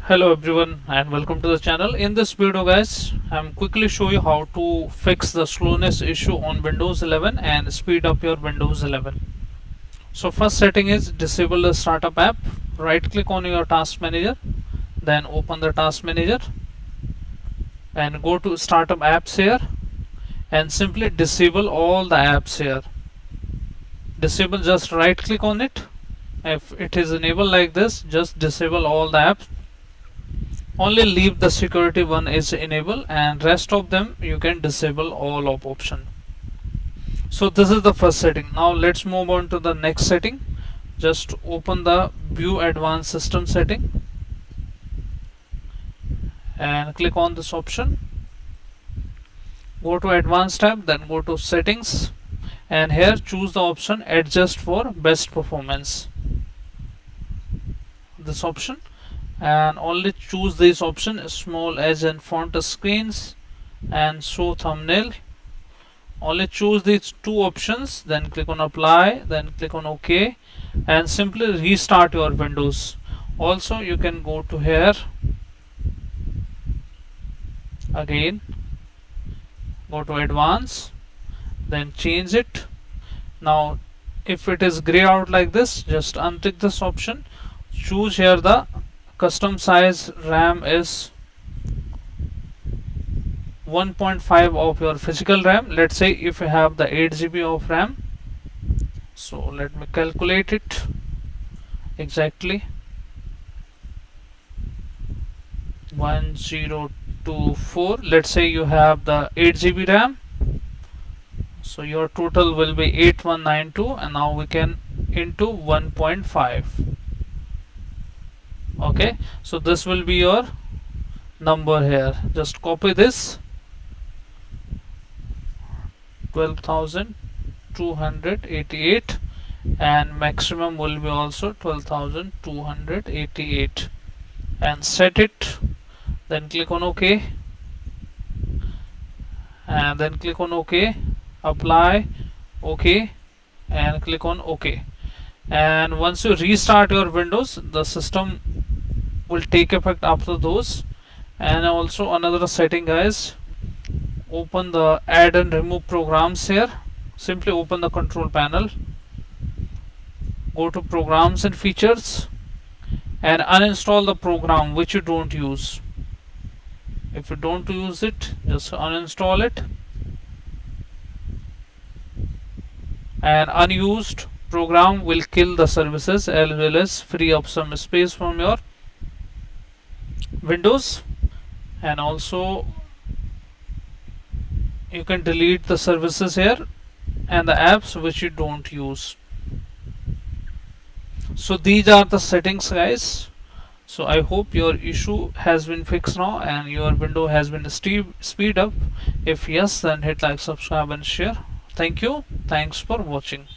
Hello everyone and welcome to the channel. In this video guys, I'm quickly show you how to fix the slowness issue on Windows 11 and speed up your Windows 11. So first setting is disable the startup app. Right click on your task manager, then open the task manager and go to startup apps here and simply disable all the apps here. Disable, just right click on it. If it is enabled like this, just disable all the apps. Only leave the security one is enabled and rest of them you can disable all of option. So this is the first setting. Now let's move on to the next setting. Just open the view advanced system setting and click on this option. Go to advanced tab, then go to settings and here choose the option adjust for best performance. This option, and only choose this option small edge and font screens and show thumbnail. Only choose these two options, then click on apply, then click on OK and simply restart your Windows. Also you can go to here again, go to advanced, then change it. Now if it is gray out like this, just untick this option, choose here the custom size RAM is 1.5 of your physical RAM. Let's say if you have the 8 GB of RAM, so let me calculate it exactly. 1024. Let's say you have the 8 GB RAM, so your total will be 8192 and now we can into 1.5. Okay, so this will be your number here. Just copy this 12,288 and maximum will be also 12,288 and set it, then click on OK and then click on OK, apply, OK and click on OK. And once you restart your Windows, the system will take effect after those. And also another setting guys, open the add and remove programs here. Simply open the control panel, go to programs and features and uninstall the program which you don't use. If you don't use it, just uninstall it. And unused program will kill the services as well as free up some space from your Windows. And also you can delete the services here and the apps which you don't use. So these are the settings guys. So I hope your issue has been fixed now and your window has been speed up. If yes, then hit like, subscribe and share. Thank you. Thanks for watching.